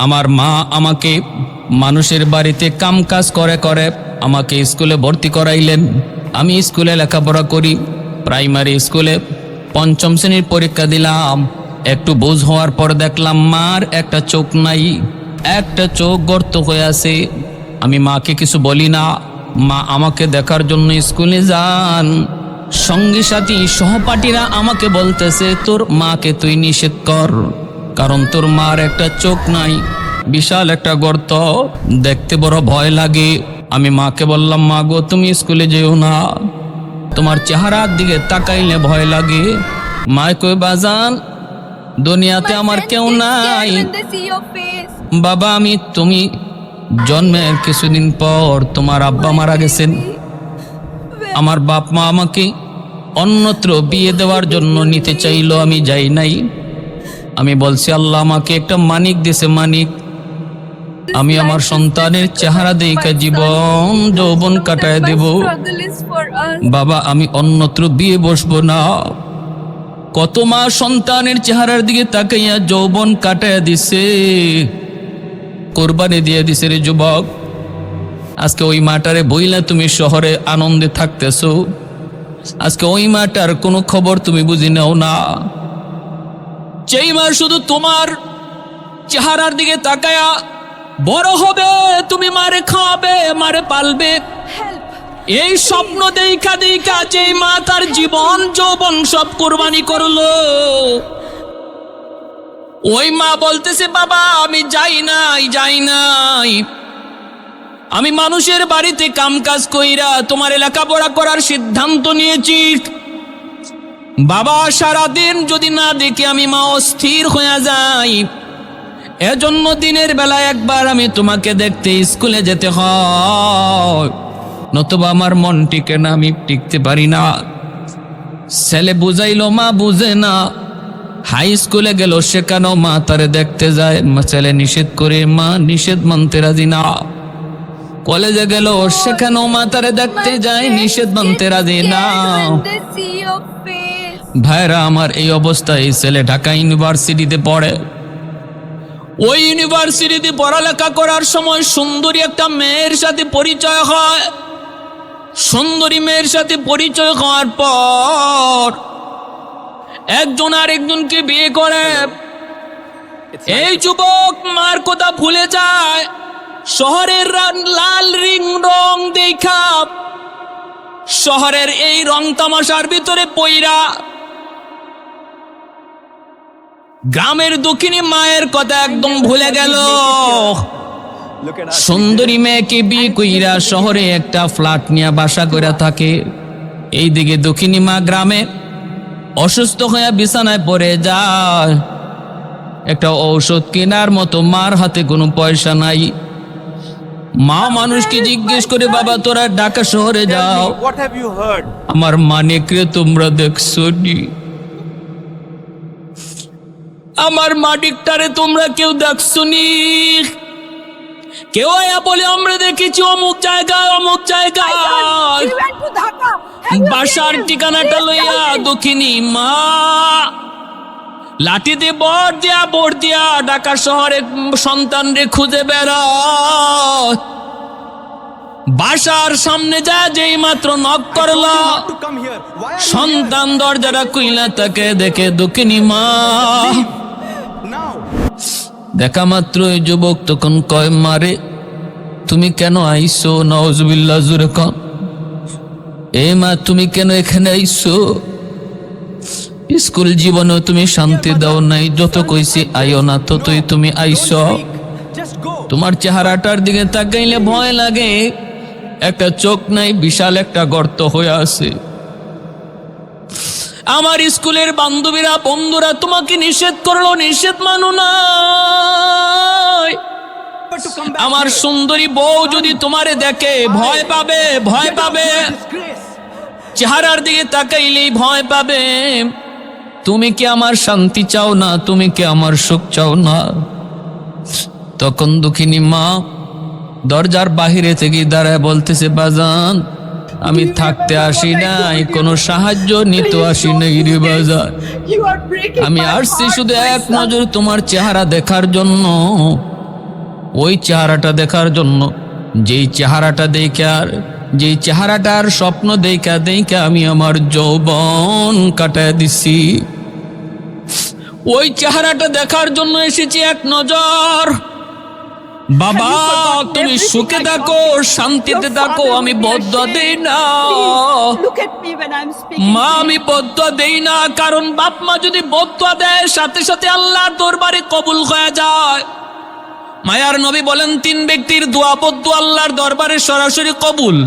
আমার মা আমাকে মানুষের বাড়িতে কামকাজ করে করে আমাকে স্কুলে ভর্তি করাইলেন। আমি স্কুলে লেখাপড়া করি, প্রাইমারি স্কুলে পঞ্চম শ্রেণীর পরীক্ষা দিলাম। একটু বোঝ হওয়ার পর দেখলাম মার একটা চোখ নাই, একটা চোখ গর্ত হয়ে আছে। আমি মাকে কিছু বলি না, মা আমাকে দেখার জন্য স্কুলে যান। সঙ্গী সাথী সহপাঠীরা আমাকে বলতেছে তোর মাকে তুই নিষেধ কর, কারণ তোর মার একটা চোখ নাই, বিশাল একটা গর্ত, দেখতে বড় ভয় লাগে। আমি মাকে বললাম, মা গো তুমি স্কুলে যেও না, তোমার চেহারার দিকে তাকাইলে ভয় লাগে। মা কই বাজান দুনিয়াতে আমার কেউ নাই। বাবা তুমি জন্মের কিছুদিন পর তোমার আব্বা মারা গেছেন। আমার বাপ মা আমাকে অন্যত্র বিয়ে দেওয়ার জন্য নিতে চাইলো, আমি যাই নাই। আমি বলছি আল্লাহ আমাকে একটা মানিক দিয়েছে, মানিক, আমি আমার সন্তানের চেহারা দেখে জীবন যৌবন কাটায় দেব। বাবা আমি অন্যত্র বিয়ে বসবো না। কত মা সন্তানের চেহারার দিকে তাকাইয়া যৌবন কাটায় দিছে, কোরবানি দিয়ে দিছে রে যুবক। আজকে ওই মাটারে বইলা তুমি শহরে আনন্দে থাকতেছো, আজকে ওই মাটার কোনো খবর তুমি বুঝি নাও না। যেই মা শুধু তোমার চেহারার দিকে তাকায়া বড় হবে, তুমি মারে খাওয়াবে, মারে পালবে, এই স্বপ্ন দেখা দেখা যেই মা তার জীবন যৌবন সব কোরবানি করলো, ওই মা বলতেছে বাবা আমি যাই নাই, আমি মানুষের বাড়িতে কামকাজ কইরা তোমার লেখাপড়া করার সিদ্ধান্ত নিয়েছি। বাবা সারাদিন যদি না দেখি আমি মা অস্থির হয়ে যাই, এজন্য দিনের বেলা একবার আমি তোমাকে দেখতে স্কুলে যেতে হয়, নতুবা আমার মন টিকে না, আমি টিকতে পারি না। ছেলে বুঝাইলো মা বুঝে না, হাই স্কুলে গেল সেখানেও মা তারে দেখতে যায়, ছেলে নিষেধ করে মা নিষেধ মানতে রাজি না। কলেজে গেল সেখানেও মা তারে দেখতে যায়, নিষেধ মানতে রাজি না। ভাইরা আমার এই অবস্থায় ছেলে ঢাকা ইউনিভার্সিটিতে পড়ে। ওই ইউনিভার্সিটিতে পড়ালেখা করার সময় সুন্দরী একটা মেয়ের সাথে পরিচয় হয়। সুন্দরী মেয়ের সাথে পরিচয় হওয়ার পর একজন আরেকজনকে বিয়ে করে। এই যুবক মার কথা ভুলে যায়, শহরের লাল রং দেখা শহরের এই রং তামাশার ভিতরে পইরা গ্রামের দক্ষিণী মায়ের কথা একদম ভুলে গেল। সুন্দরী মেয়েকে বিয়ে কইরা শহরে একটা ফ্ল্যাট নিয়ে বাসা করে থাকে। এইদিকে দক্ষিণী মা গ্রামে অসুস্থ হয়ে বিছানায় পড়ে যায়। একটা ঔষধ কেনার মতো মার হাতে কোনো পয়সা নাই। মা মানুষকে জিজ্ঞেস করে বাবা তোরা ঢাকা শহরে যাও, আমার মানিকরে তোমরা দেখছো নি? আমার মানিকটারে তোমরা কেউ দেখছো নি? কেউ আয়া বলে আমরা দেখেছি অমুক জায়গায় অমুক জায়গায়। বাসার ঠিকানাটা লইয়া দক্ষিণী মা লাঠি দিয়ে বর দিয়া ঢাকা শহরে সন্তানরে খুঁজে বেড়ায়। বাসার সামনে যা যেই মাত্র নক করলো, সন্তান দরজাটা খুইলা তাকে দেখে দক্ষিণী মা। দেখা মাত্র এই যুবক তখন কয় মারে তুমি কেন আইসো? নাউজুবিল্লাহ জোরে কন। এ মা তুমি কেন এখানে আইসো? স্কুল জীবনেও তুমি শান্তি দাও নাই, যত কইছি আইও না ততই তুমি আইসো। তোমার চেহারাটার দিকে তাকাইলে ভয় লাগে, একটা চোখ নাই, বিশাল একটা গর্ত হয়ে আছে। আমার স্কুলের বান্ধবীরা বন্ধুরা তোমাকে নিষেধ করলো, নিষেধ মানো না। আমার সুন্দরী বউ যদি তোমারে দেখে ভয় পাবে, ভয় পাবে, চেহারার দিকে তাকাইলেই ভয় পাবে। তুমি কি আমার শান্তি চাও না? তুমি কি আমার সুখ চাও না? তখন দুঃখিনী মা দরজার বাহিরে থেকে দাঁড়ায় বলতেছে বাজান আমি থাকতে আসি নাই, কোনো সাহায্য নিতে আসি নাই রে বাজান, আমি আসছি শুধু এক নজর তোমার চেহারা দেখার জন্য। ওই চেহারাটা দেখার জন্য, যেই চেহারাটা দেখার, যেই চেহারাটার স্বপ্ন দেখা দেখা আমি আমার যৌবন কাটায় দিছি। ওই চেহারাটা দেখার জন্য এসেছি এক নজর। বাবা তুমি সুখে থাকো, শান্তিতে থাকো, আমি বদদুয়া দেই না মা, আমি বদদুয়া দেই না। কারণ বাপ মা যদি বদদুয়া দেয় সাথে সাথে আল্লাহর দরবারে কবুল হয়ে যায়। মায়ার নবী বলেন 3 ব্যক্তির দোয়া বদদুয়া আল্লাহর দরবারে সরাসরি কবুল।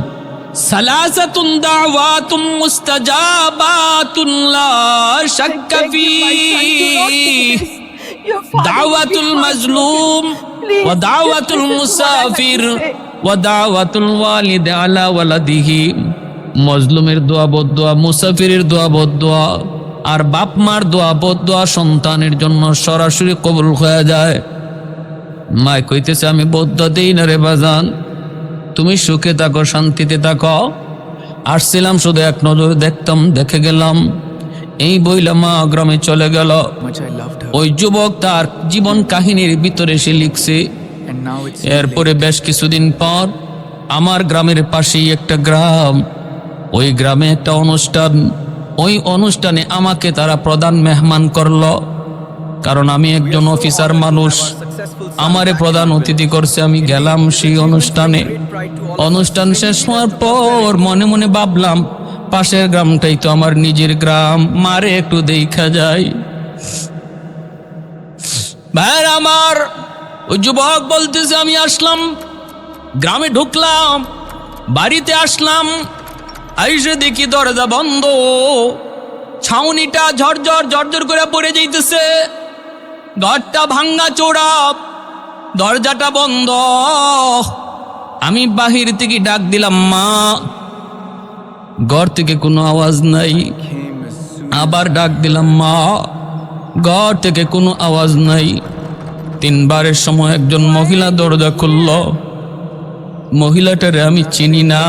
সালাসাতুন দাওয়াতুম মুস্তাজাবাতুন লা শাক্কা ফি, দাওয়াতুল মাজলুম ওয়া দাওয়াতুল মুসাফির ওয়া দাওয়াতুল ওয়ালিদ আলা ওয়ালাদিহি। মজলুমের দোয়া বদদুয়া, মুসাফিরের দোয়া বদদুয়া, আর বাপ মার দোয়া বদদুয়া সন্তানের জন্য সরাসরি কবুল হয়ে যায়। মায় কইতেছে আমি বদদুয়া দেই না রে বাজান, তুমি সুখে থাকো, শান্তিতে থাকো। আসছিলাম শুধু এক নজর দেখতাম, দেখে গেলাম। এই বইলা মা গ্রামে চলে গেল। ওই যুবক তার জীবন কাহিনীর ভিতরে সে লিখছে। এরপরে বেশ কিছুদিন পর আমার গ্রামের পাশেই একটা গ্রাম, ওই গ্রামে একটা অনুষ্ঠান। ওই অনুষ্ঠানে আমাকে তারা প্রধান মেহমান করলো, কারণ আমি একজন অফিসার মানুষ। আমারে প্রধান অতিথি করছে, আমি গেলাম সেই অনুষ্ঠানে। অনুষ্ঠান শেষ হওয়ার পর মনে মনে ভাবলাম পাশের গ্রামটাই তো আমার নিজের গ্রাম, মারে একটু দেখা যায়। ভাই আমার, ওই যুবক বলতেছে আমি আসলাম, গ্রামে ঢুকলাম, বাড়িতে আসলাম, আইসে দেখি দরজা বন্ধ, ছাউনিটা ঝরঝর ঝরঝর করে পড়ে যাইতেছে, ঘরটা ভাঙ্গা চোরা, দরজাটা বন্ধ। আমি বাহির থেকে ডাক দিলাম মা, ঘর থেকে কোনো আওয়াজ নাই। আবার ডাক দিলাম মা, ঘর থেকে কোনো আওয়াজ নাই। 3 বারের সময় একজন মহিলা দরজা খুলল। মহিলাটারে আমি চিনি না।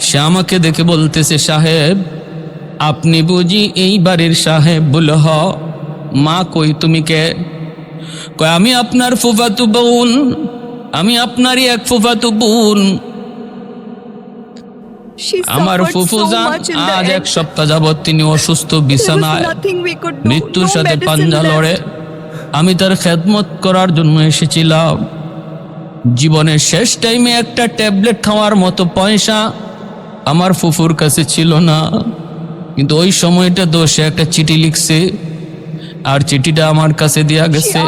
সে আমাকে দেখে বলতেছে সাহেব, আপনি বুঝি এই বাড়ির সাহেব? বলে হ। মা কই তুমি কে? কয় আমি আপনার ফুফাতু বোন, আমি আপনারই এক ফুফাতু বোন। আমার ফুফুজান আজ 1 সপ্তাহ যাবৎ তিনি অসুস্থ, বিছানায়, মৃত্যুর সাথে পাঞ্জা লড়ে। আমি তার খেদমত করার জন্য এসেছিলাম। জীবনের শেষ টাইমে একটা ট্যাবলেট খাওয়ার মতো পয়সা আমার ফুফুর কাছে ছিল না, কিন্তু ওই সময়টা তো সে একটা চিঠি লিখছে, আর চিঠিটা আমার কাছে দেয়া গেছে।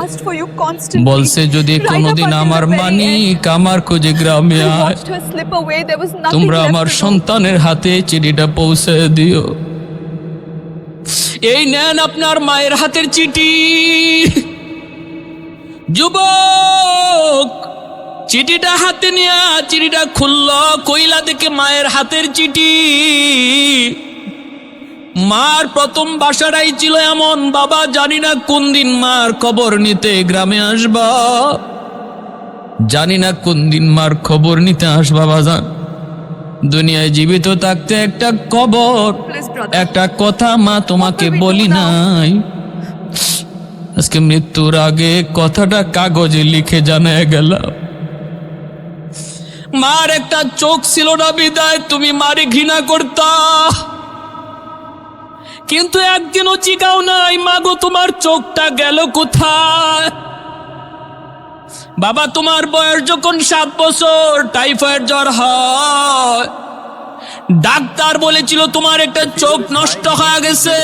বলছে যদি কোনোদিন আমার মানিক আমার খোঁজে গ্রামে আয়, তোমরা আমার সন্তানের হাতে চিঠিটা পৌঁছে দিও। এই নেন আপনার মায়ের হাতের চিঠি। যুবক চিঠিটা হাতে নিয়ে চিঠিটা খুলল, কইলা দেখে মায়ের হাতের চিঠি। মার প্রথম বাসাটাই ছিল এমন, বাবা জানি না কোন দিন মার খবর নিতে গ্রামে আসবা, জানি না কোন দিন মার খবর নিতে আসবা বাজান। দুনিয়ায় জীবিত থাকতে একটা খবর, একটা কথা মা তোমাকে বলি নাই। আজকে মৃত্যুর আগে কথাটা কাগজে লিখে জানায় গেল। মার একটা চোখ ছিল না বিদায় তুমি মারে ঘৃণা করতা, কিন্তু একদিনও চিকাও নাই মাগো তোমার চোখটা গেল কোথায়। বাবা তোমার বয়স যখন 7 বছর টাইফয়েড জ্বর হয়, ডাক্তার বলেছিল তোমার একটা চোখ নষ্ট হয়ে গেছে,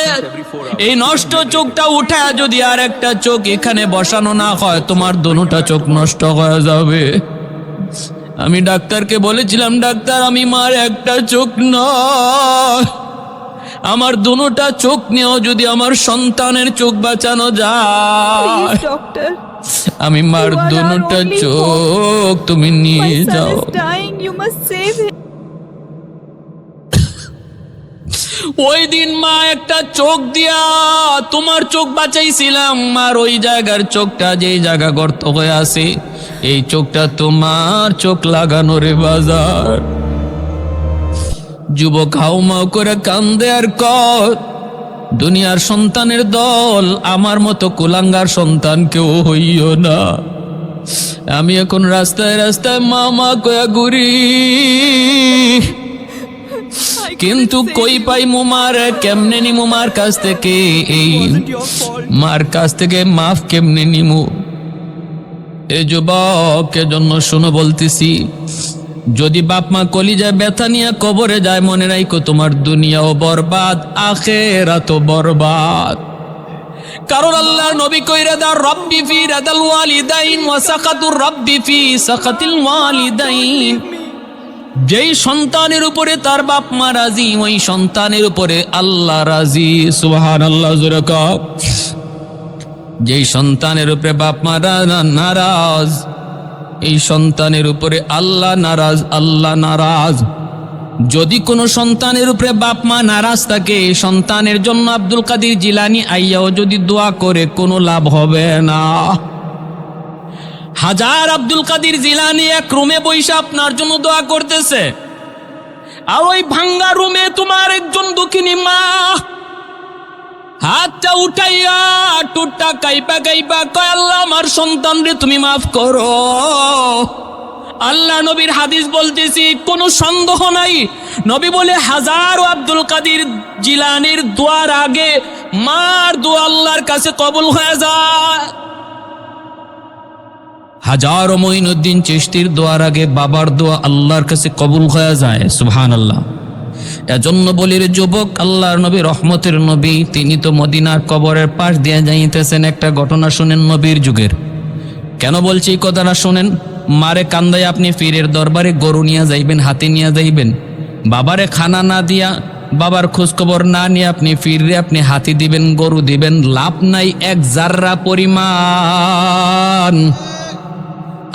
এই নষ্ট চোখটা উঠায় যদি আর একটা চোখ এখানে বসানো না হয় তোমার দুটো চোখ নষ্ট হয়ে যাবে। আমি ডাক্তারকে বলেছিলাম ডাক্তার আমি মার একটা চোখ নয়, আমার দুটো চোখ নিয়েও যদি আমার সন্তানের চোখ বাঁচানো যায়, আমি মার দুটো চোখ তুমি নিয়ে যাও। ওই দিন মা একটা চোখ দিয়া তোমার চোখ বাঁচাইছিলাম, মার ওই জায়গার চোখটা যেই জায়গা গর্ত হয়ে আছে, এই চোখটা তোমার চোখ লাগানো রে বাজার। যুবক হাউমাউ করে কান্দে আর কয় দুনিয়ার সন্তানের দল আমার মতো কুলাঙ্গার সন্তান কেউ হইও না। আমি এখন রাস্তায় রাস্তায় মা মা কয়া ঘুরি, কিন্তু কই পাই মুমার, কেমনে নিমু মার কাছ থেকে, এই মার কাছ থেকে মাফ কেমনে নিমু? এ যুবক, এজন্য শুনো বলতেছি, যদি বাপ মা কলিজায় ব্যথা নিয়ে কবরে যায়, মনে রাখো তোমার দুনিয়াও বরবাদ, আখিরাতও বরবাদ। কারণ আল্লাহর নবী কইরা দা, রব্বি ফি রাদাল ওয়ালিদাইন ওয়া সাকাতুর রব্বি ফি সাকাতিল ওয়ালিদাইন। যেই সন্তানের উপরে তার বাপ মা রাজি, ওই সন্তানের উপরে আল্লাহ রাজি। সুবহানাল্লাহ, জোরে কও। যেই সন্তানের উপরে বাপ মা নারাজ, এই সন্তানের উপরে আল্লাহ নারাজ, আল্লাহ নারাজ। যদি কোনো সন্তানের উপরে বাপ মা নারাজ থাকে, সন্তানের জন্য আব্দুল কাদের জিলানী আইয়াও যদি দোয়া করে, কোনো লাভ হবে না। হাজার আব্দুল কাদের জিলানী এক রুমে বসে আপনার জন্য দোয়া করতেছে, আর ওই ভাঙ্গা রুমে তোমার একজন দুঃখিনী মা হাতটা উঠাইয়া টুটটা কাইপা কাইপা কয়, আল্লাহ আমার সন্তান রে তুমি মাফ করো। আল্লাহ নবীর হাদিস বলতেছি, কোনো সন্দেহ নাই, নবী বলে হাজারো আব্দুল কাদের জিলানীর দোয়ার আগে মার দোয়া আল্লাহর কাছে কবুল হয়ে যায়। হাজারো মঈনুদ্দিন চিশতির দোয়ার আগে বাবার দোয়া আল্লাহর কাছে কবুল হয়ে যায়। সুবহানাল্লাহ। এজন্য বলি রে যুবক, আল্লাহর নবী রহমতের নবী, তিনি তো মদিনার কবরের পাশ দিয়ে যাইতেছেন। একটা ঘটনা শুনেন নবীর যুগের। কেন বলছি এই কথাটা শুনেন। মারে কান্দায় আপনি পীরের দরবারে গরু নিয়ে যাইবেন, হাতি নিয়ে যাইবেন, বাবারে খানা না দিয়া, বাবার খোঁজখবর না নিয়ে আপনি পীরে আপনি হাতি দিবেন, গরু দিবেন, লাভ নাই এক জাররা পরিমাণ।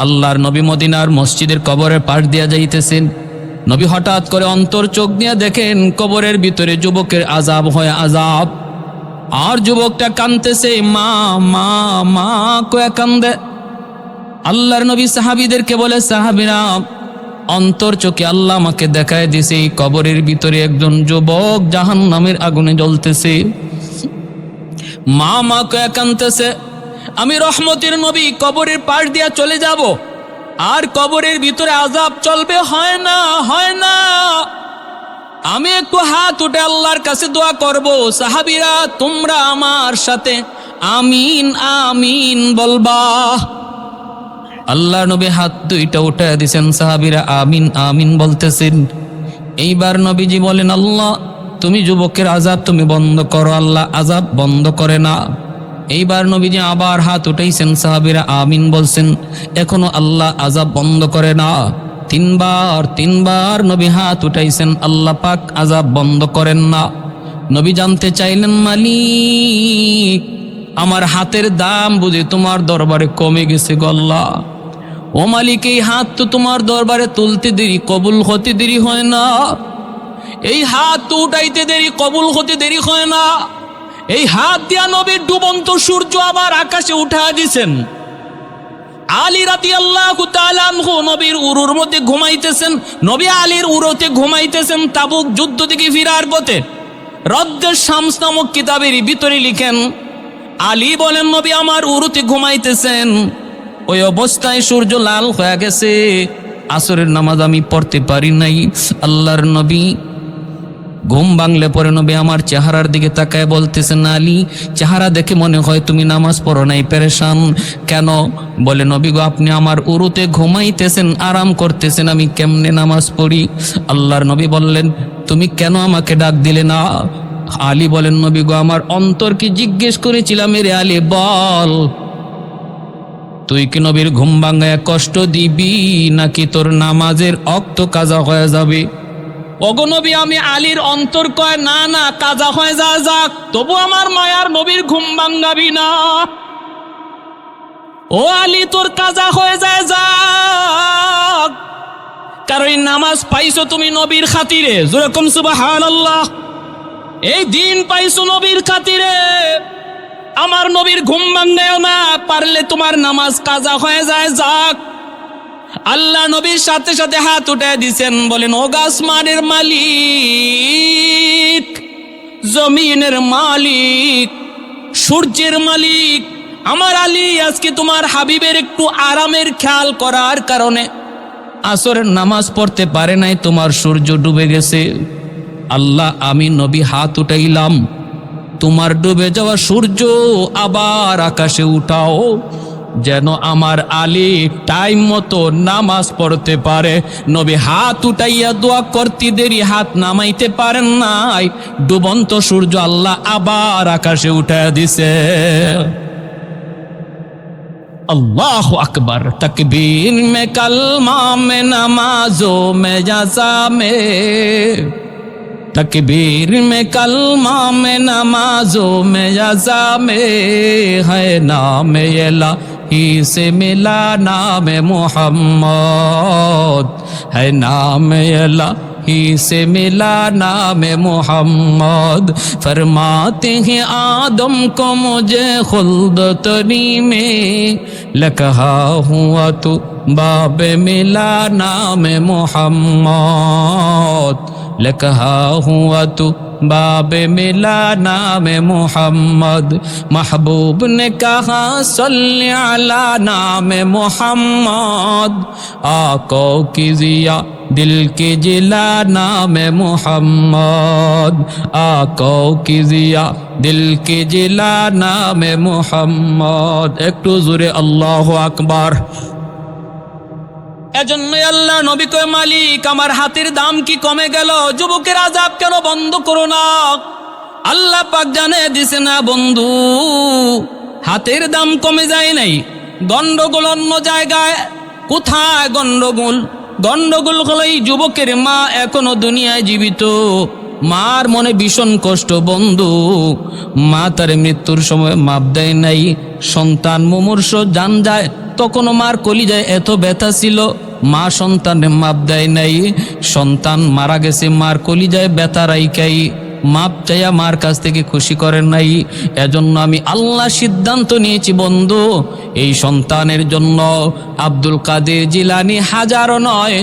আল্লাহর নবী মদিনার মসজিদের কবরের পাশ দিয়া যাইতেছেন। নবী হঠাৎ করে অন্তর চোখ দিয়ে দেখেন কবরের ভিতরে যুবকের আযাব হয় আযাব, আর যুবকটা কাঁদতেছে, মা মা মা কয়া কান্দে। আল্লাহর নবী সাহাবীদেরকে বলে, সাহাবীরা অন্তর চোখে আল্লাহ আমাকে দেখায় দিছে, এই কবরের ভিতরে একজন যুবক জাহান্নামের আগুনে জ্বলতেছে। মা মা কয়া কাঁদতেছে। আমি রহমতের নবী কবরের পাশ দিয়া চলে যাব, আর কবরের ভিতরে আযাব চলবে, হয় না হয় না। আমি একটু হাত উঠে আল্লাহর কাছে দোয়া করব, সাহাবীরা তোমরা আমার সাথে আমিন আমিন বলবা। আল্লাহর নবী হাত দুইটা উঠে দিয়েছেন, সাহাবীরা আমিন আমিন বলতেছেন। এইবার নবীজি বলেন, আল্লাহ তুমি যুবকের আযাব তুমি বন্ধ করো। আল্লাহ আযাব বন্ধ করে না। এইবার নবীজি আবার হাত উঠাইছেন, সাহাবীরা আমিন বলছেন, এখনো আল্লাহ আযাব বন্ধ করে না। তিনবার নবী হাত উঠাইছেন, আল্লাহ পাক আযাব বন্ধ করেন না। নবী জানতে চাইলেন, মালিক আমার হাতের দাম বুঝি তোমার দরবারে কমে গেছে গো আল্লাহ। ও মালিক, এই হাত তো তোমার দরবারে তুলতে দেরি, কবুল হতে দেরি হয় না। এই হাত তো উঠাইতে দেরি, কবুল হতে দেরি হয় না। এই হাত দিয়া নবীর ডুবন্ত সূর্য আবার আকাশে উঠা দিয়েছেন। আলী রাদিয়াল্লাহু তাআলা আনহু নবীর উরুর মধ্যে ঘুমাইতেছেন। নবী আলীর উরুতে ঘুমাইতেছেন তাবুক যুদ্ধ থেকে ফিরার পথে। রদ্দে শামস নামক কিতাবের ভিতরে লিখেন, আলী বলেন নবী আমার উরুতে ঘুমাইতেছেন, ওই অবস্থায় সূর্য লাল হয়ে গেছে, আসরের নামাজ আমি পড়তে পারি নাই। আল্লাহর নবী ঘুম ভাঙলে পরে নবী আমার চেহারার দিকে তাকায় বলতেছেন, আলী চেহারা দেখে মনে হয় তুমি নামাজ পড়ো নাই, পেরেশান কেন? বলে, নবী গো আপনি আমার উরুতে ঘুমাইতেছেন, আরাম করতেছেন, আমি কেমনে নামাজ পড়ি? আল্লাহর নবী বললেন, তুমি কেন আমাকে ডাক দিলে না? আলী বলেন, নবী গো আমার অন্তরকে জিজ্ঞেস করেছিলাম, রে আলী বল, তুই কি নবীর ঘুম ভাঙায় কষ্ট দিবি নাকি তোর নামাজের অক্ত কাজা হয়ে যাবে? ওগো নবী আমি আলীর অন্তর কয়, না না কাজা হয়ে যা যাক, তবু আমার মায়ার নবীর ঘুম ভাঙাবি না। ও আলী তোর কাজা হয়ে যায় যাক, কারণ এই নামাজ পাইছো তুমি নবীর খাতিরে। যেরকম সুবহানাল্লাহ, এই দিন পাইছো নবীর খাতিরে, আমার নবীর ঘুম ভাঙায়ও না, পারলে তোমার নামাজ কাজা হয়ে যায় যাক। আল্লাহ নবীর সাথে সাথে হাত উঠে দিছেন, বলেন, ও আসমানের মালিক, জমিনের মালিক, সূর্যের মালিক, আমার আলী আজকে তোমার হাবিবের একটু আরামের খেয়াল করার কারণে আসরের নামাজ পড়তে পারে নাই, তোমার সূর্য ডুবে গেছে। আল্লাহ আমি নবী হাত উঠাইলাম, তোমার ডুবে যাওয়া সূর্য আবার আকাশে উঠাও, যেন আমার আলী টাইম মতো নামাজ পড়তে পারে। নবী হাত উঠাইয়া দোয়া করতে দেরি হাত নামাইতে পারেন নাই, ডুবন্ত সূর্য আল্লাহ আবার আকাশে উঠাইয়া দিছে। अल्लाह अकबर। तकबीर में कलमा में नमाजों में जज़ा में, तकबीर में कलमा में नमाजों में जज़ा में, है नाम इलाही से मिला नाम मोहम्मद, है नाम इलाही से मिला नाम मोहम्मद। फरमाते हैं आदम को मुझे खुल्द तरी में, लकहा हुआ तो बाब मिला नाम मोहम्मद, लकहा हुआ तो बाब मिला नाम मोहम्मद। महबूब ने कहा सल्ली अला नाम मोहम्मद, आका की जिया दिल के जिला नाम मोहम्मद, आका की जिया दिल के जिला नाम मोहम्मद। একটু জোরে আল্লাহু আকবার। এজন্যই আল্লাহ নবী কয়, মালিক আমার হাতের দাম কি কমে গেল? যুবকের আযাব কেন বন্ধ করো না? আল্লাহ পাক জানে দিছে না বন্ধু, হাতের দাম কমে যায় নাই, গন্ডগোল অন্য জায়গায়। কোথায় গন্ডগোল? গন্ডগোল হলো এই যুবকের মা এখনো দুনিয়ায় জীবিত, মার মনে ভীষণ কষ্ট বন্ধু। মা তার মৃত্যুর সময় মাপ দেয় নাই, সন্তান মুমূর্ষ জান যায়, তখনও মার কলিজায় এত ব্যথা ছিল, মা সন্তানের মাপ দেয় নাই। সন্তান মারা গেছে, মার কলিজায় ব্যথা রাইকাই মাপ চাইয়া মার কাছ থেকে খুশি করেন নাই। এজন্য আমি আল্লাহ সিদ্ধান্ত নিয়েছি বন্ধু, এই সন্তানের জন্য আব্দুল কাদের জিলানী হাজারো নয়,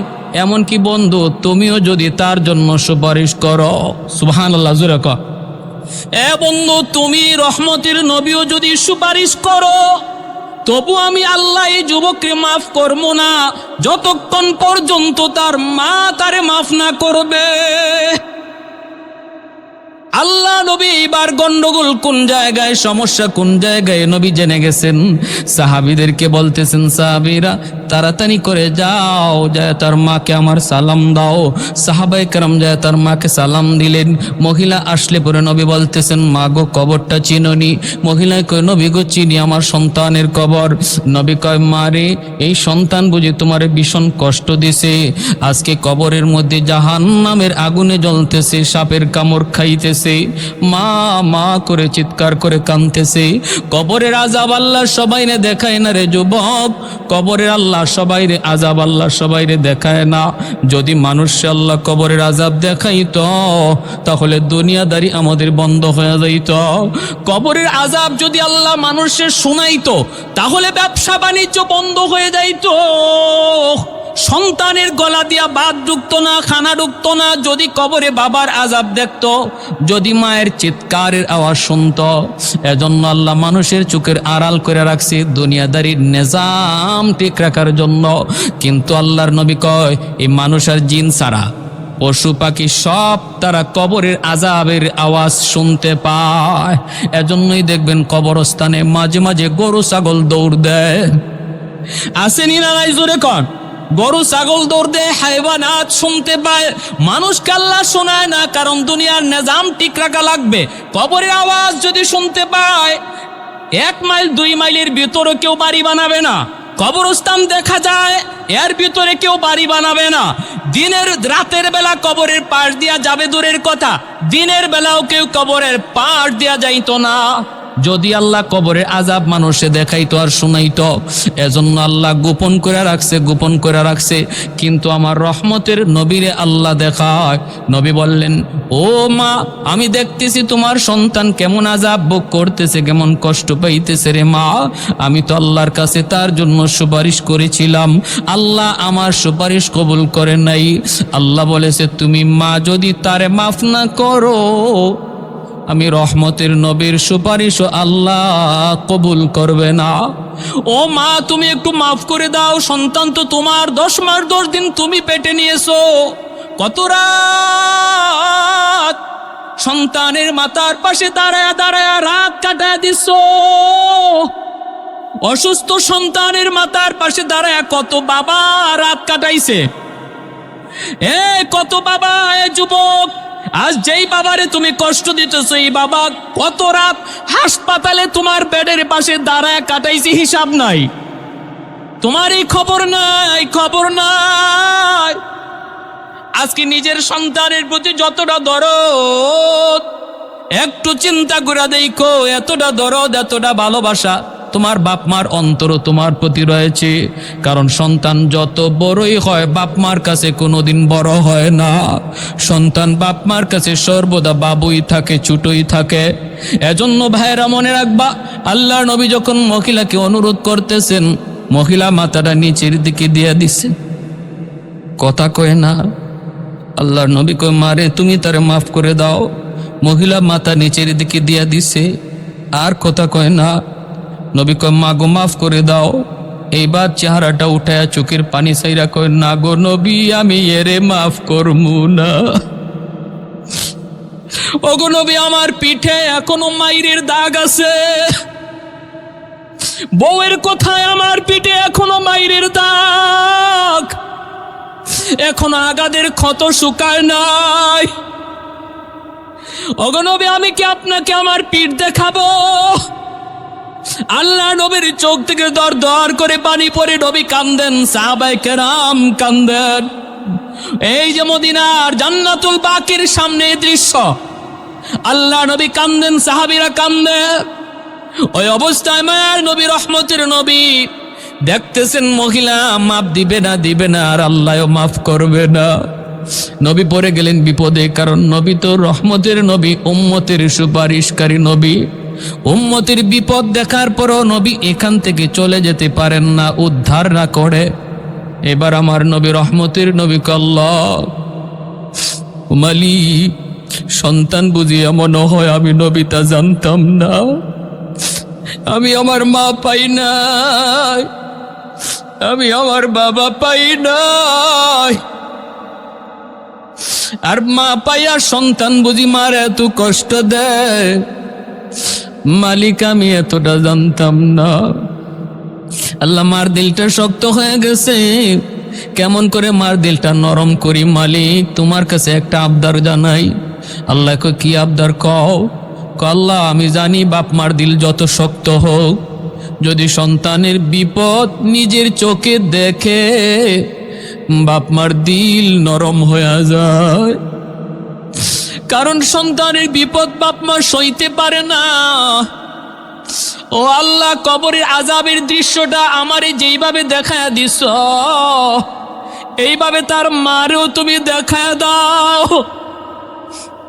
এমনকি বন্ধু তুমিও যদি তার জন্য সুপারিশ করো, সুবহানাল্লাহ জোরে কও। এ বন্ধু তুমি রহমতের নবীও যদি সুপারিশ করো, তবু আমি আল্লাহ এই যুবককে মাফ করব না যতক্ষণ পর্যন্ত তার মা তারে মাফ না করবে। আল্লাহ নবী এবার গন্ডগোল কোন জায়গায়, সমস্যা কোন জায়গায় নবী জেনে গেছেন। সাহাবীদেরকে বলতেছেন, সাহাবীরা তাড়াতাড়ি করে যাও, যায় তার মাকে আমার সালাম দাও। সাহাবায়ে কেরাম যায় তার মাকে সালাম দিলেন। মহিলা আসলে পরে নবী বলতেছেন, মা গো কবরটা চিনোনি? মহিলা কয়, নবী গো চিনি, আমার সন্তানের কবর। নবী কয়, মারে এই সন্তান বুঝি তোমার ভীষণ কষ্ট দিছে, আজকে কবরের মধ্যে জাহান্নামের আগুনে জ্বলতেছে, সাপের কামড় খাইতেছে। মা মা করে চিৎকার করে কাঁদতেছে। কবরের আযাব আল্লাহ সবাইরে দেখায় না রে যুবক, কবরের আল্লাহ সবাইরে আযাব আল্লাহ সবাইরে দেখায় না। যদি মানুষে আল্লাহ কবরের আযাব দেখাইতো তাহলে দুনিয়াদারি আমাদের বন্ধ হয়ে যাইত। কবরের আযাব যদি আল্লাহ মানুষের শুনাইতো তাহলে ব্যবসা বাণিজ্য বন্ধ হয়ে যাইতো। সন্তানের গলা দিয়া ভাত ঢুকতো না, খানা ঢুকতো না যদি কবরে বাবার আযাব দেখতো, যদি মায়ের চিৎকারের আওয়াজ শুনতো। এজন্য আল্লাহ মানুষের চোখের আড়াল করে রাখছে দুনিয়াদারির নিজাম ঠিক রাখার জন্য। কিন্তু আল্লাহর নবী কয়, এই মানুষ আর জিন ছাড়া পশু পাখি সব তারা কবরের আযাবের আওয়াজ শুনতে পায়। এজন্যই দেখবেন কবরস্থানে মাঝে মাঝে গরু ছাগল দৌড় দেয়। আসেনি না নাই জোরে কন? গরু ছাগল দৌড় দেয়, হায়ওয়ানাত শুনতে পায়, মানুষকে আল্লাহ শোনায় না, কারণ দুনিয়ার নিজাম ঠিক রাখা লাগবে। কবরের আওয়াজ যদি শুনতে পায়, 1 মাইল 2 মাইলের ভিতরে কেউ বাড়ি বানাবে না। কবরস্থান দেখা যায়, এর ভিতরে কেউ বাড়ি বানাবে না। দিনের রাতের বেলা কবরের পাশ দিয়া যাবে দূরের কথা, দিনের বেলাও কেউ কবরের পাশ দিয়া যাইতো না। যদি আল্লাহ কবরের আযাব মানুষে দেখাইতো আর শুনাইতো, এজন্য আল্লাহ গোপন করে রাখছে, গোপন করে রাখছে। কিন্তু আমার রহমতের নবীরে আল্লাহ দেখায়। নবী বললেন, ও মা আমি দেখতেছি তোমার সন্তান কেমন আযাব ভোগ করতেছে, কেমন কষ্ট পাইতেছে রে মা। আমি তো আল্লাহর কাছে তার জন্য সুপারিশ করেছিলাম, আল্লাহ আমার সুপারিশ কবুল করে নাই। আল্লাহ বলেছে, তুমি মা যদি তারে মাফ না করো আমি রহমতের নবীর সুপারিশ আল্লাহ কবুল করবে না। ও মা, তুমি একটু মাফ করে দাও, সন্তান তো তোমার, 10 মাস 10 দিন তুমি পেটে নিয়েছো, কত রাত সন্তানের মাথার পাশে দাঁড়ায়া দাঁড়ায়া রাত কাটায় দিছ। অসুস্থ সন্তানের মাথার পাশে দাঁড়ায়া কত বাবা রাত কাটাইছে। কত বাবা, যুবক, আজ যেই বাবারে তুমি কষ্ট দিতেছ, এই বাবা কত রাত হাসপাতালে তোমার বেডের পাশে দাঁড়ায় কাটাইছে, হিসাব নাই। তোমার এই খবর নাই, খবর নাই। আজকে নিজের সন্তানের প্রতি যতটা দরদ, একটু চিন্তা করে দেখো, এতটা দরদ, এতটা ভালোবাসা তোমার বাপ মার অন্তর তোমার প্রতি রয়েছে। কারণ সন্তান যত বড়ই হয় বাপ মার কাছে কোনোদিন বড় হয় না। সন্তান বাপ মার কাছে সর্বদা বাবুই থাকে, ছোটই থাকে। এজন্য ভাইয়েরা মনে রাখবা, আল্লাহর নবী যখন মহিলাকে অনুরোধ করতেছেন, মহিলা মাথাটা নিচের দিকে দিয়ে দিছে, কথা কয় না। আল্লাহর নবী কয়, মারে তুমি তারে মাফ করে দাও। মহিলা মাথা নিচের দিকে দিয়া দিছে, আর কথা কয় না। নবী কয়, মা গো মাফ করে দাও। এইবার চেহারাটা উঠায়া চোখের পানি সাইরা কয়, না গো নবী, আমি এরে মাফ করমু না। ওগো নবী, আমার পিঠে এখনো মাইরের দাগ আছে। বউয়ের কথায় আমার পিঠে এখনো মাইরের দাগ, এখন আগাদের ক্ষত শুকায় নাই। ওগো নবী, আমি কি আপনাকে আমার পিঠ দেখাবো? আল্লাহ নবীর চোখ থেকে দর দর করে পানি পড়ে নবী কান্দেন, সাহাবায়ে কেরাম কান্দেন। এই যে মদিনার জান্নাতুল বাকির সামনে দৃশ্য, আল্লাহ নবী কান্দেন, সাহাবীরা কান্দে। ওই অবস্থায় মায়ের নবী, রহমতের নবী দেখতেছেন মহিলা মাফ দিবে না, দিবে না, আর আল্লাহও মাফ করবে না। নবী পড়ে গেলেন বিপদে, কারণ নবী তো রহমতের নবী, উম্মতের সুপারিশকারী নবী। উম্মতের বিপদ দেখার পরও নবী এখান থেকে চলে যেতে পারেন না উদ্ধার না করে। এবার আমার নবী, রহমতের নবী, আল্লাহ মালিক, সন্তান বুঝিয়া মনে হয় আমি নবী তা জানতাম না। আমি আমার মা পাই নাই, আমি আমার বাবা পাই নাই, আর মা পাইয়া সন্তান বুঝি মার এত কষ্ট দেয়। মালিক, আমি এতটা জানতাম না। আল্লাহ, মার দিলটা শক্ত হয়ে গেছে, কেমন করে মার দিলটা নরম করি মালিক? তোমার কাছে একটা আবদার জানাই। আল্লাহ কয়, কি আবদার কও? আল্লাহ, আমি জানি বাপ মার দিল যত শক্ত হোক, যদি সন্তানের বিপদ নিজের চোখে দেখে বাপ মার দিল নরম হয়ে যায়। কারণ সন্তানের বিপদ বাপ মা সইতে পারে না। ও আল্লাহ, কবরের আযাবের দৃশ্যটা আমারে যেইভাবে দেখায়া দিছ, এইভাবে তার মারেও তুমি দেখায়া দাও।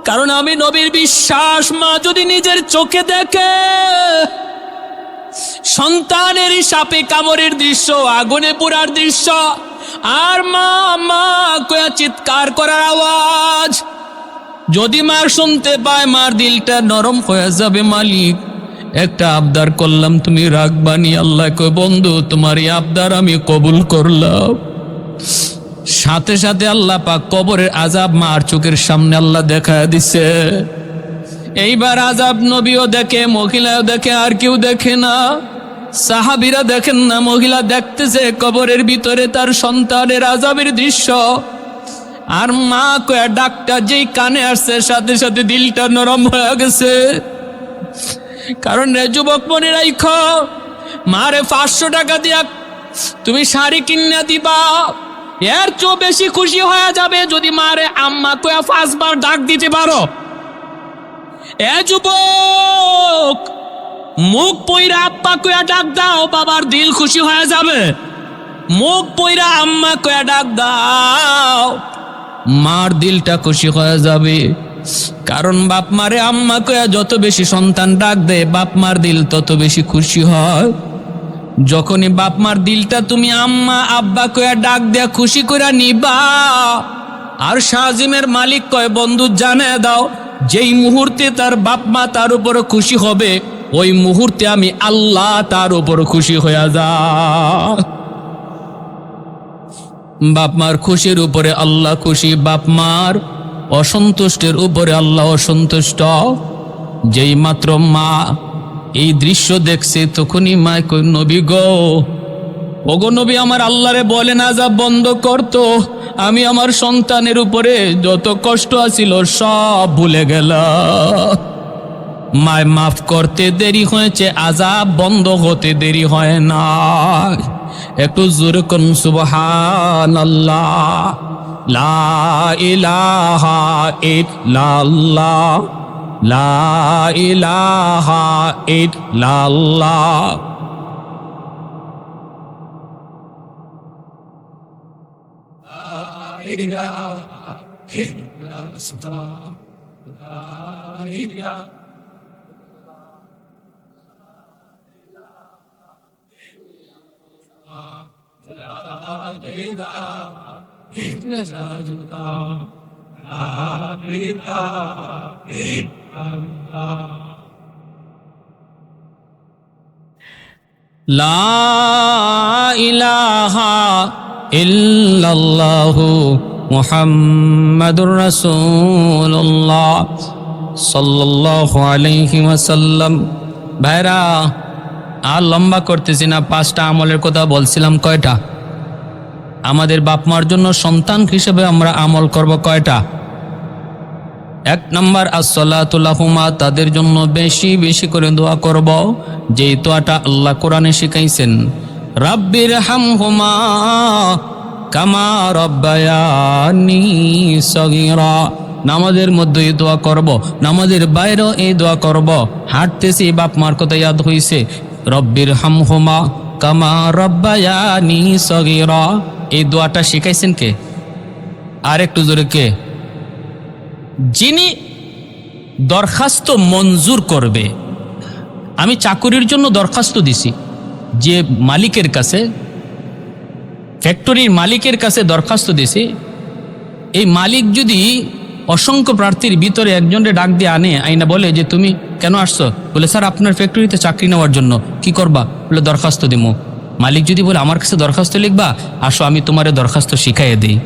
কারণ আমি নবীর বিশ্বাস, মা যদি নিজের চোখে দেখে সন্তানের সাপে কামড়ের দৃশ্য, আগুনে পোড়ার দৃশ্য, আর মা মা কয়া চিৎকার করার আওয়াজ যদি মার শুনতে পায়, মার দিলটা নরম হয়ে যাবে। মালিক, একটা আবদার করলাম, তুমি রাখবানি? আল্লাহ কয়, বন্ধু, তোমার এই আবদার আমি কবুল করলাম। সাথে সাথে আল্লাহ পাক কবরের আযাব মার চোখের সামনে আল্লাহ দেখায় দিছে। এইবার আযাব নবীও দেখে, মহিলাও দেখে, আর কেউ দেখে না। সাহাবীরা দেখেন না, মহিলা দেখতেছে কবরের ভিতরে তার সন্তানের আযাবের দৃশ্য। আর মা কয়া ডাকটা যেই কানে আসছে, সাথে সাথে দিলটা নরম হয়ে গেছে। কারণ রে যুবক, মনে রাখো, মারে 500 টাকা দিয়া তুমি শাড়ি কিনা দিবা, এর চেয়েও বেশি খুশি হয়ে যাবে যদি মারে আম্মা কয়া 5 বার ডাক দিতে পারো। এ যুবক, মুখ পইরা আব্বা কয়া ডাক দাও, বাবার দিল খুশি হয়ে যাবে। মুখ পইরা আম্মা কয়া ডাক দাও, মার দিলটা খুশি হয়ে যাবে। কারণ বাপ মারে আম্মা কয়া যত বেশি সন্তান ডাক দেয়, বাপ মার দিল তত বেশি খুশি হয়। যখনই বাপ মার দিলটা তুমি আম্মা আব্বা কয়া ডাক দেয়া খুশি করে নিবা। আর শাহজিমের মালিক কয়, বন্ধু জানে দাও, যেই মুহূর্তে তার বাপ মা তার উপর খুশি হবে, ওই মুহূর্তে আমি আল্লাহ তার উপর খুশি হয়ে যা। বাপ মার খুশির উপরে আল্লাহ খুশি, বাপ মার অসন্তুষ্টের উপরে আল্লাহ অসন্তুষ্ট। যেই মাত্র মা এই দৃশ্য দেখছে, তখনই মায় কই, নবী গো, ওগো নবী, আমার আল্লাহরে বলেন আযাব বন্ধ করতো, আমি আমার সন্তানের উপরে যত কষ্ট আছিল সব ভুলে গেলাম। মায় মাফ করতে দেরি হয়েছে, আযাব বন্ধ হতে দেরি হয় না। একটু জোরে কোন সুবহানাল্লাহ। লা ইলাহা ইল্লাল্লাহ, লা ইলাহা ইল্লাল্লাহ। লা ইলাহা ইল্লাল্লাহু মুহাম্মাদুর রাসূলুল্লাহ সাল্লাল্লাহু আলাইহি ওয়াসাল্লাম। ভাইরা, আর লম্বা করতেছি না, 5টা আমলের কথা বলছিলাম। কয়টা? আমাদের বাপ মার জন্য সন্তান হিসেবে আমরা আমল করব কয়টা? 1 নম্বর, আসসালাতু লাহুমা, তাদের জন্য বেশি বেশি করে দোয়া করব, যেই দোয়াটা আল্লাহ কোরআনে শিখাইছেন, রাব্বির হামহুমা কামা রব্বায়ানি সগীরা। নামাজের মধ্যে এই দোয়া করব, নামাজের বাইরেও এই দোয়া করব। হাঁটতেছি, বাপ মার কথা ইয়াদ হইছে, রব্বির হামহুমা কামা রব্বায়ানি সগীরা। এই দোয়াটা শিখাইছেন কে? আর একটু জোরে কে? যিনি দরখাস্ত মঞ্জুর করবে। আমি চাকুরির জন্য দরখাস্ত দিছি, যে মালিকের কাছে, ফ্যাক্টরির মালিকের কাছে দরখাস্ত দিছি। এই মালিক যদি অসংখ্য প্রার্থীর ভিতরে একজনকে ডাক দিয়ে আইনা বলে যে তুমি কেন আসছো? বলে স্যার আপনার ফ্যাক্টরিতে চাকরি নেওয়ার জন্য। কি করবা? বলে দরখাস্ত দিমু। মালিক যদি বলে আমার কাছে দরখাস্ত লিখবা, আসো আমি তোমারে দরখাস্ত শিখাইয়ে দিই।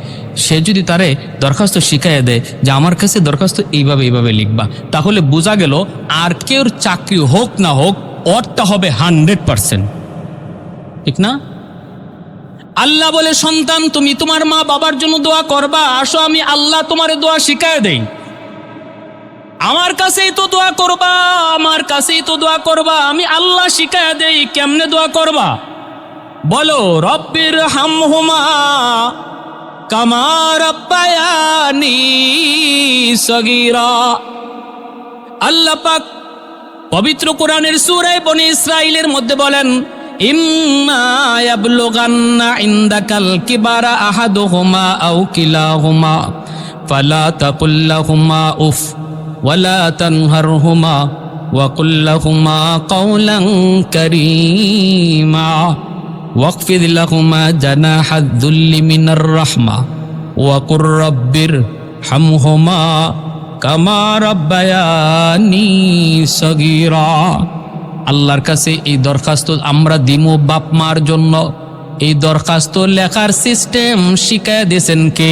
সে যদি তারে দরখাস্ত শিখাইয়ে দেয় যে আমার কাছে দরখাস্ত এইভাবে এইভাবে লিখবা, তাহলে বোঝা গেল আর কেউ চাকরি হোক না হোক, ওরটা হবে 100%। ঠিক না? আল্লাহ বলে, সন্তান তুমি তোমার মা বাবার জন্য দোয়া করবা, আসো আমি আল্লাহ তোমারে দোয়া শিখাইয়ে দেই। আমার কাছেই তো দোয়া করবা, আমার কাছেই তো দোয়া করবা, আমি আল্লাহ শিখাইয়ে দেই কেমনে দোয়া করবা। বলো, রব্বির হামহুমা কামা রব্বায়ানি সগীরা। আল্লাহ পাক পবিত্র কোরআনের সূরা বনী ইসরাঈলের মধ্যে বলেন, ইম্মা ইয়াবলুগান্না ইনদাকাল কিবারা আহাদুহুমা আও কিলাহুমা ফালা তাকুল লাহুমা উফ ওয়ালা তানহারহুমা ওয়া কুল লাহুমা কাওলান কারীমা ওয়াকফিদ লাহুমা জানাহাদ যুল্লি মিনার রাহমা ওয়া কুর রাব্বির হামহুমা কামা রাব্বায়ানি সগীরা। আল্লাহর কাছে এই দরখাস্ত আমরা দিমু বাপ মার জন্য। এই দরখাস্ত লেখার সিস্টেম শিখায় দিয়েছেন কে?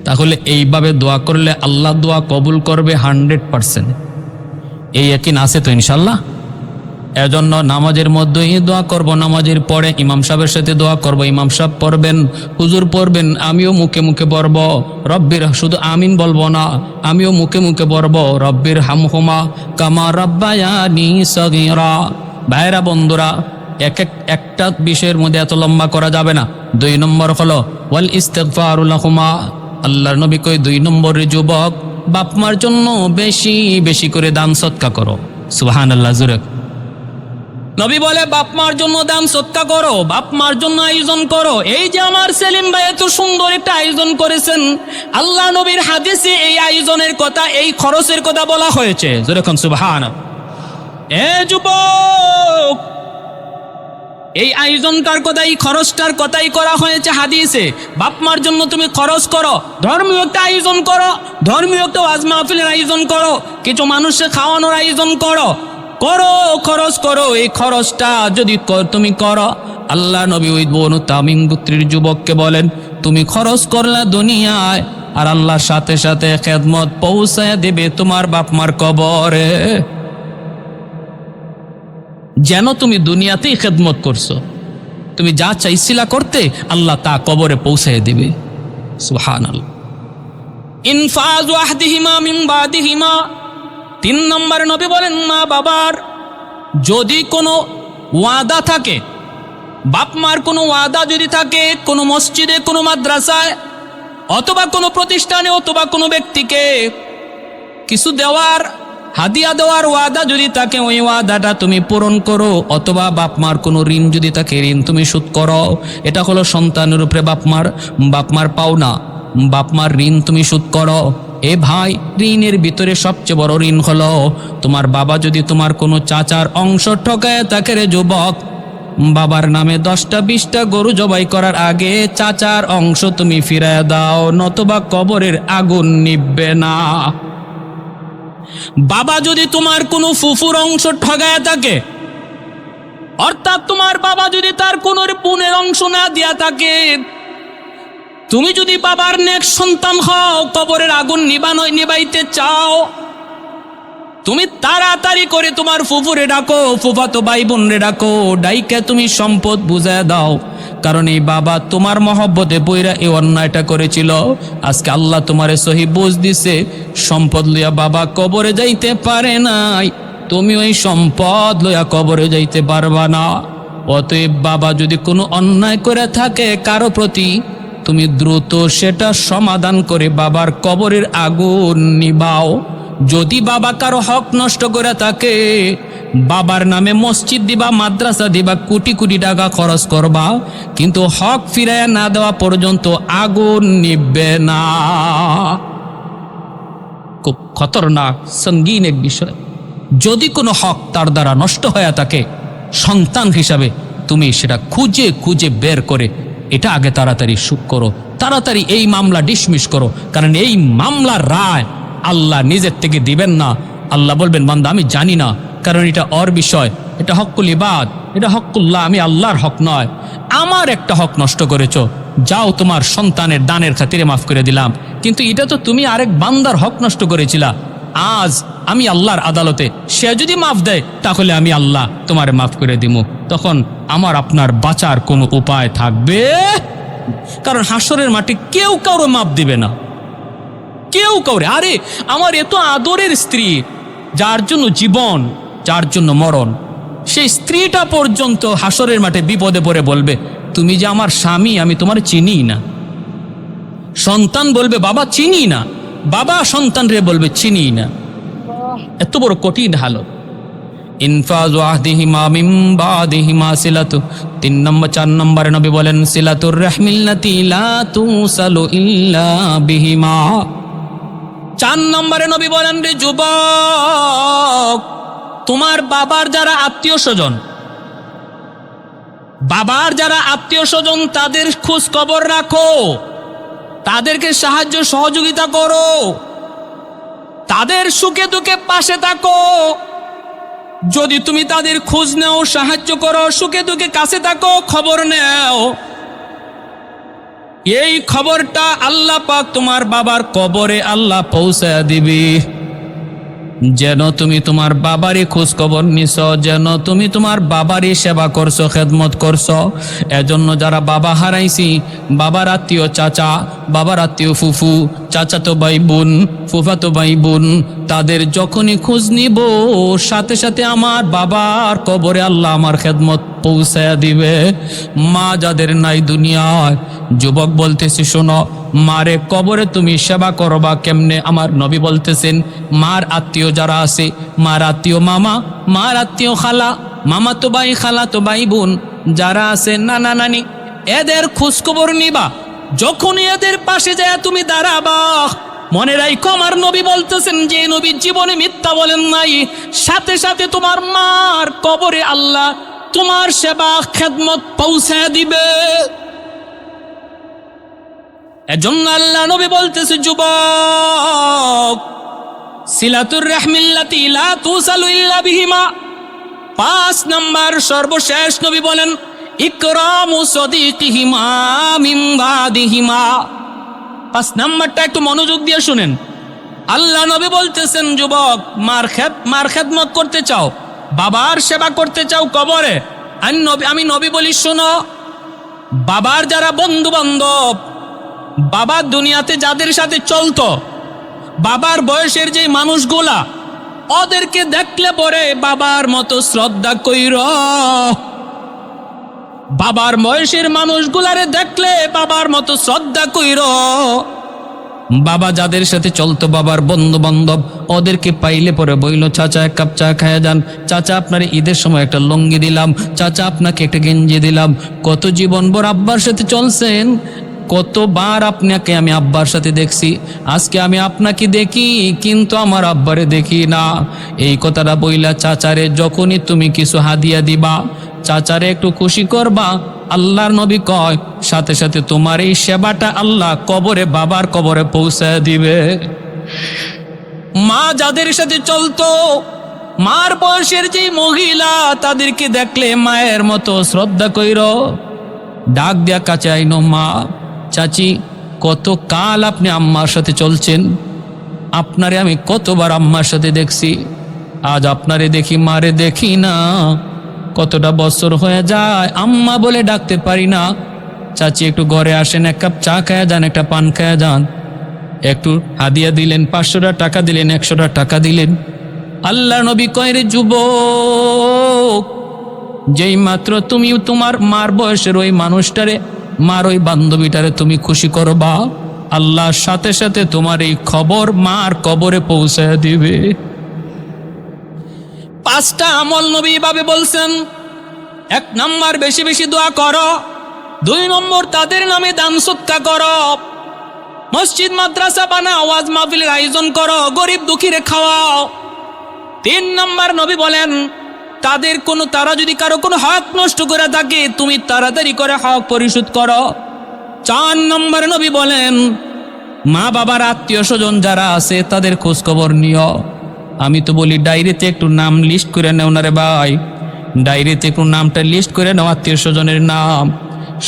তাহলে এইভাবে দোয়া করলে আল্লাহ দোয়া কবুল করবে 100%। এই ইয়াকিন আছে তো ইনশাল্লাহ? এজন্য নামাজের মধ্যে দোয়া করব, নামাজের পরে ইমাম সাহেবের সাথে দোয়া করব। ইমাম সাহেব পড়বেন, হুজুর পড়বেন, আমিও মুখে মুখে পড়ব। রব্বির, শুধু আমিন বলবো না, আমিও মুখে মুখে পড়ব, রব্বির হামহুমা কামা রাব্বায়ানি সগীরা। ভাইরা বন্ধুরা, একটা বিষয়ের মধ্যে এত লম্বা করা যাবে না। 2 নম্বর হলো ওয়াল ইস্তিগফারু লাহুমা। আল্লাহর নবী কই 2 নম্বরে, যুবক বাপ মার জন্য বেশি বেশি করে দান সদকা করো। সুবহানাল্লাহ জোরে। নবী বলে বাপ মার জন্য দান সদকা করো, বাপ মার জন্য আয়োজন করো। এই যে আমার সেলিম ভাই এত সুন্দর একটা আয়োজন করেছেন, আল্লাহ নবীর হাদিসে এই আয়োজনের কথা, এই খরচের কথা বলা হয়েছে। যেরকম সুবহানাল্লাহ। এ যুবক, এই আয়োজনটার কথাই, খরচটার কথাই করা হয়েছে হাদিসে। বাপ মার জন্য তুমি খরচ করো, ধর্মীয় একটা আয়োজন করো, ধর্মীয় একটা ওয়াজ মাহফিলের আয়োজন করো, কিছু মানুষকে খাওয়ানোর আয়োজন করো, করো, খরচ করো। এই খরচটা যদি তুমি করো, আল্লাহ নবী ওই বনু তামিম গোত্রের যুবককে বলেন, তুমি খরচ করলা দুনিয়ায়, আর আল্লাহর সাথে সাথে খেদমত পৌঁছায় দেবে তোমার বাপ মার কবরে। যেন তুমি দুনিয়াতেই খেদমত করছো, তুমি যা চাইছিলা করতে, আল্লাহ তা কবরে পৌঁছায় দিবে। সুবহানাল্লাহ। ইনফাজু আহদিহিমা মিন বাদিহিমা। 3 নম্বরে নবী বলেন, মা বাবার যদি কোনো ওয়াদা থাকে, বাপ মার কোনো ওয়াদা যদি থাকে, কোনো মসজিদে, কোনো মাদ্রাসায়, অথবা কোনো প্রতিষ্ঠানে, অথবা কোনো ব্যক্তিকে কিছু দেওয়ার, হাদিয়া দেওয়ার ওয়াদা যদি থাকে, ওই ওয়াদাটা তুমি পূরণ করো। অথবা বাপ মার কোনো ঋণ যদি থাকে, ঋণ তুমি শোধ করো। এটা হলো সন্তানের উপরে বাপ মার পাওনা, বাপ মার ঋণ তুমি শোধ করো। এ ভাই, ঋণের ভিতরে সবচেয়ে বড় ঋণ হলো, তোমার বাবা যদি তোমার কোনো চাচার অংশ ঠকায় থাকে রে যুবক, বাবার নামে 10টা 20টা গরু জবাই করার আগে চাচার অংশ তুমি ফিরায় দাও, নতবা কবরের আগুন নিভবে না। বাবা যদি তোমার কোনো ফুফুর অংশ ঠগায় থাকে, অর্থাৎ তোমার বাবা যদি তার কোনো বোনের অংশ না দিয়া থাকে, তুমি যদি বাবার নেক সন্তান হও, কবরের আগুন নিবাইতে চাও, তুমি তাড়াতাড়ি করে তোমার ফুফুরে ডাকো, ফুফাতো ভাই বোন রে ডাকো, ডাইকে তুমি সম্পদ বুঝায় দাও। কারণ এই বাবা তোমার মহব্বতে পইরা এই অন্যায়টা করেছিল। আজকে আল্লাহ তোমারে সহি বুঝ দিছে, সম্পদ লইয়া বাবা কবরে যাইতে পারে নাই, তুমি ওই সম্পদ লইয়া কবরে যাইতে পারবা না। অতএব বাবা যদি কোনো অন্যায় করে থাকে কারো প্রতি, তুমি দ্রুত সেটা সমাধান করে বাবার কবরের আগুন নিবাও। যদি বাবা কারো হক নষ্ট করে থাকে, বাবার নামে মসজিদ দিবা, মাদ্রাসা দিবা, কোটি কোটি টাকা খরচ করবা, কিন্তু হক ফিরাইয়া না দেওয়া পর্যন্ত আগুন নিববে না। খুব খতরনাক, সঙ্গীন এক বিষয়। যদি কোনো হক তার দ্বারা নষ্ট হয়ে থাকে, সন্তান হিসাবে তুমি সেটা খুঁজে খুঁজে বের করে এটা আগে তাড়াতাড়ি করো, তাড়াতাড়ি এই মামলা ডিসমিস করো। কারণ এই মামলার রায় আল্লাহ নিজের থেকে দিবেন না। আল্লাহ বলবেন, বান্দা আমি জানি না, কারণ এটা ওর বিষয়, এটা হক্কুল ইবাদ, এটা হক্কুল্লাহ, আমি আল্লাহর হক নয়। আমার একটা হক নষ্ট করেছো, যাও তোমার সন্তানের দানের খাতিরে মাফ করে দিলাম, কিন্তু এটা তো তুমি আরেক বান্দার হক নষ্ট করেছিলা। আজ আমি আল্লাহর আদালতে, সে যদি মাফ দেয় তাহলে আমি আল্লাহ তোমারে মাফ করে দিব। তখন আমার আপনার বাঁচার কোনো উপায় থাকবে? কারণ হাসরের মাঠে কেউ কারো মাফ দিবে না, কেউ কাউরে। আরে আমার এত আদরের স্ত্রী, যার জন্য জীবন, যার জন্য মরণ, সেই স্ত্রীটা পর্যন্ত হাসরের মাঠে বিপদে পড়ে বলবে, তুমি যে আমার স্বামী, আমি তোমার চিনি না। সন্তান বলবে, বাবা চিনি না, বাবা সন্তান রে বলবে চিনি না। এত বড় কঠিন হালত। ইনফাজু আহদিহিমা মিন বাদিহিমা সিলাতু। 4 নম্বরে নবী বলেন, সিলাতুর রাহমিল্লাতি লা তুসালু ইল্লা বিহিমা। 4 নম্বরে নবী বলেন, রে যুবক, তোমার বাবার যারা আত্মীয় স্বজন, তাদের খোঁজ খবর রাখো, তাদেরকে সাহায্য সহযোগিতা করো, তাদের সুখে দুঃখে পাশে থাকো। যদি তুমি তাদের খোঁজ নাও, সাহায্য করো, সুখে দুঃখে কাছে থাকো, খবর নাও, এই খবরটা আল্লাহ পাক তোমার বাবার কবরে আল্লাহ পৌঁছায়া দিবি। যেন তুমি তোমার বাবারই খোঁজ খবর নিছ, যেন তুমি তোমার বাবারই সেবা করছো, খেদমত করছো। এজন্য যারা বাবা হারাইছি, বাবার আত্মীয় চাচা, বাবার আত্মীয় ফুফু, চাচাতো ভাই বোন, ফুফাতো ভাই বোন, তাদের যখনই খোঁজ নিব, সাথে সাথে আমার বাবার কবরে আল্লাহ আমার খেদমত পৌঁছায়া দিবে। মা যাদের নাই দুনিয়ায়, যুবক বলতেছি শোনো, মারে কবরে তুমি সেবা করবা কেমনে? আমার নবী বলতেছেন, মার আত্মীয় যারা আছে, মার আত্মীয় মামা, মার আত্মীয় খালা, মামা তো ভাই, খালা তো ভাই বোন যারা আছে, নানা নানি, এদের খোঁজখবর নিবা। যখনই এদের পাশে যায় তুমি দাঁড়াবা, মনে রাখো আমার নবী বলতেছেন, যে নবী জীবনে মিথ্যা বলেন নাই, সাথে সাথে তোমার মার কবরে আল্লাহ তোমার সেবা খেদমত পৌঁছে দিবে। এজন্য আল্লাহ নবী বলতেছে, যুবক, সিলাতুর রাহমিল্লাতি লা তুসালু ইল্লা বিহিমা। 5 নাম্বার সর্বশেষ নবী বলেন, ইকরামু সাদিকিহিমা মিন বাদিহিমা। 5 নাম্বারটা একটু মনোযোগ দিয়ে শুনেন। আল্লাহ নবী বলতেছেন, যুবক, মার খেদমত করতে চাও, বাবার সেবা করতে চাও কবরে, আমি নবী বলি শোনো, বাবার যারা বন্ধু বান্ধব, বাবার দুনিয়াতে যাদের সাথে চলতো, বাবার বয়সের যে মানুষগুলা, ওদেরকে দেখলে পরে বাবার মতো শ্রদ্ধা কইর। বাবার বয়সের মানুষগুলারে দেখলে বাবার মতো শ্রদ্ধা কইর। বাবা যাদের সাথে চলতো, বাবার বন্ধু বান্ধব, ওদেরকে পাইলে পরে বইল, চাচা 1 কাপ চা খায়া যান, চাচা আপনার ঈদের সময় একটা লুঙ্গি দিলাম, চাচা আপনাকে একটা গেঞ্জি দিলাম। কত জীবনভর আব্বার সাথে চলছেন, কতবার আপনাকে আমি আব্বার সাথে দেখছি, আজকে আমি আপনাকে দেখি কিন্তু আমার আব্বারে দেখি না। এই কথাটা বইলা চাচারে যখনই তুমি কিছু হাদিয়া দিবা, চাচারে একটু খুশি করবা, আল্লাহর নবী কয় সাথে সাথে তোমার এই সেবাটা আল্লাহ কবরে, বাবার কবরে পৌঁছে দিবে। মা যাদের সাথে চলতো, মার বয়সের যে মহিলা, তাদেরকে দেখলে মায়ের মতো শ্রদ্ধা কইর। ডাক দেয়া কাছে আইনো, মা, চাচি, কত কাল আপনি আম্মার সাথে চলছেন, আপনারে আমি কতবার আম্মার সাথে দেখছি, আজ আপনারে দেখি, মারে দেখি না। কতটা বছর হয়ে যায়, আম্মা বলে ডাকতে পারি না। চাচি একটু ঘরে আসেন, 1 কাপ চা খায়া যান, একটা পান খায়া যান। একটু হাদিয়া দিলেন, 500 টাকা দিলেন, 100 টাকা দিলেন। আল্লাহ নবী কয়, রে যুবক, যেই মাত্র তুমি তোমার মার বয়সের ওই মানুষটারে, মার ওই বান্ধবীটারে তুমি খুশি করবা, আল্লাহর সাথে সাথে তোমার এই খবর মার কবরে পৌঁছে দিবে। 5টা আমল নবী ভাবে বলছেন। 1 নাম্বার, বেশি বেশি দোয়া করো। 2 নম্বর, তাদের নামে দান সদকা করো। মসজিদ মাদ্রাসা বানাও, ওয়াজ মাহফিলের আয়োজন করো, গরিব দুঃখীরে খাওয়াও। 3 নাম্বার নবী বলেন, তারা যদি কারো কোনো হক নষ্ট করে থাকে, তুমি তাড়াতাড়ি করে হক পরিশোধ করো। 4 নম্বর নবী বলেন, মা বাবার আত্মীয় স্বজন যারা আছে তাদের খোঁজ খবর নিও। আমি তো বলি ডায়েরিতে একটু নাম লিস্ট করে নেও না রে ভাই, ডায়েরিতে একটু নামটা লিস্ট করে নাও, আত্মীয় স্বজনের নাম।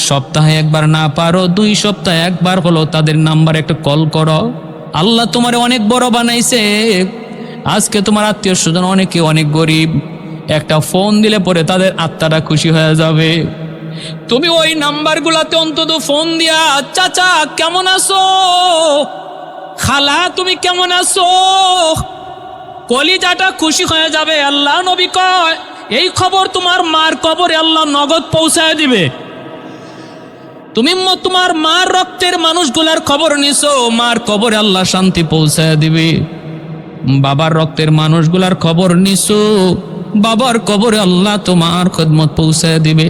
সপ্তাহে 1 বার না পারো 2 সপ্তাহে 1 বার হলো তাদের নাম্বার একটা কল করো। আল্লাহ তোমারে অনেক বড় বানাইছে। আজকে তোমার আত্মীয় স্বজন অনেকে অনেক গরিব, একটা ফোন দিলে পরে তাদের আত্মাটা খুশি হয়ে যাবে। তুমি ওই নাম্বারগুলোতে অন্তত ফোন দিয়া, চাচা কেমন আছো, খালা তুমি কেমন আছো, কলিজাটা খুশি হয়ে যাবে। আল্লাহ নবী কয়, এই খবর তোমার মার কবরে আল্লাহ নগদ পৌঁছায় দিবে। তুমি তোমার মার রক্তের মানুষগুলার খবর নিছো, মার কবরে আল্লাহ শান্তি পৌঁছায় দিবে। বাবার রক্তের মানুষগুলার খবর নিছো, বাবার কবরে আল্লাহ তোমার খেদমত পৌঁছায় দিবে।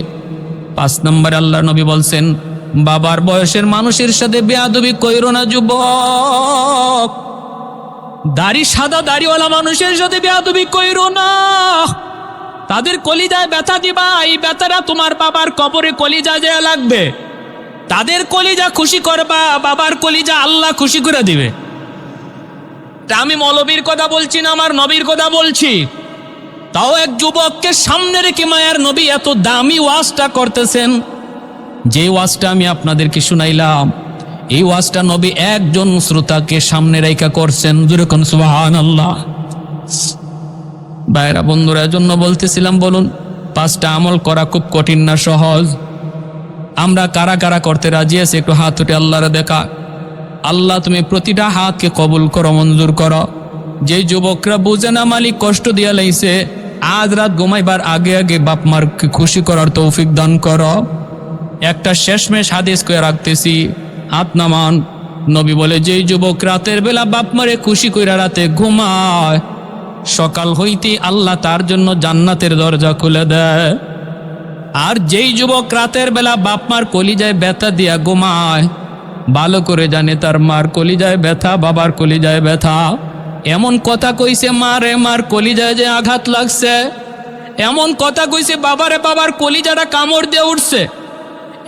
5 নম্বরে আল্লাহ নবী বলছেন, বাবার বয়সের মানুষের সাথে বেয়াদবি কইরো না যুবক। সাদা দাড়িওয়ালা মানুষের সাথে বেয়াদবি কইরো না, তাদের কলিজায় ব্যথা দিবা, এই ব্যথাটা তোমার বাবার কবরে কলিজা যায় লাগবে। তাদের কলিজা খুশি করবা, বাবার কলিজা আল্লাহ খুশি করে দিবে। আমি মৌলবীর কথা বলছি না, আমার নবীর কথা বলছি। তাও এক যুবককে সামনে রেখে মায়ার নবী এত দামি ওয়াজটা করতেছেন। যে ওয়াজটা আমি আপনাদেরকে শুনাইলাম, এই ওয়াজটা নবী একজন শ্রোতাকে সামনে রেখা করছেন। যেরকম সুবহানাল্লাহ। ভাইরা বন্ধুরা, জন্য বলতেছিলাম, বলুন 5টা আমল করা খুব কঠিন না সহজ? আমরা কারা কারা করতে রাজি আছি? একটু হাত উঠে আল্লাহরে দেখা। আল্লাহ তুমি প্রতিটা হাতকে কবুল করো, মঞ্জুর করো। যে যুবকরা বুঝে না মালিক কষ্ট দিয়া লাইছে, আজ রাত ঘুমাইবার আগে আগে বাপ মারকে খুশি করার তৌফিক দান করো। একটা শেষমেশ হাদিস করে রাখতেছি, হাত নামান। নবী বলে, যেই যুবক রাতের বেলা বাপ মারে খুশি কইরা রাতে ঘুমায়, সকাল হইতে আল্লাহ তার জন্য জান্নাতের দরজা খুলে দেয়। আর যেই যুবক রাতের বেলা বাপ মার কলিজায় ব্যথা দিয়া ঘুমায়, ভালো করে জানে তার মার কলিজায় ব্যথা, বাবার কলিজায় ব্যথা। এমন কথা কইছে, মার কলিজায় যে আঘাত লাগছে, এমন কথা কইছে বাবারে, বাবার কলিজাটা কামড় দিয়ে উঠছে।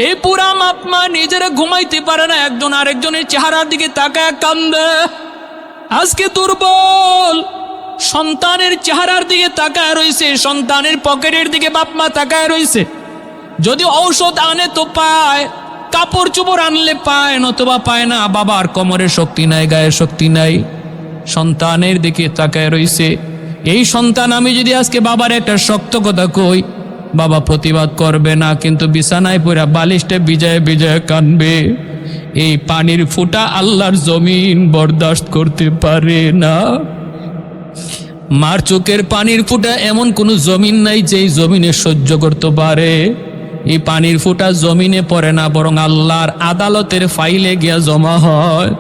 এই পুরা মাপমা নিজেরা ঘুমাইতে পারে না, একজন আরেকজনের চেহারার দিকে তাকায় কান্দে। আজকে দুর্বল, সন্তানের চেহারার দিকে তাকায় রইছে, সন্তানের পকেটের দিকে বাপমা তাকায় রইছে। যদি ঔষধ আনে তো পায়, কাপড় চোপড় আনলে পায়, নতুবা পায় না। বাবার কোমরের শক্তি নাই, গায়ের শক্তি নাই, সন্তানের দিকে তাকায় রইছে। এই সন্তান আমি যদি আজকে বাবার একটা শক্ত কথা কই, বাবা প্রতিবাদ করবে না, কিন্তু বিছানায় পড়া বালিশটা বিজয় বিজয় কানবে। এই পানির ফুটা আল্লাহর জমিন বরদাস্ত করতে পারে না। মার চোখের পানির ফুটা এমন কোনো জমিন নাই যেই জমিনে সহ্য করতে পারে। এই পানির ফুটা জমিনে পড়ে না, বরং আল্লাহর আদালতের ফাইলে গিয়া জমা হয়।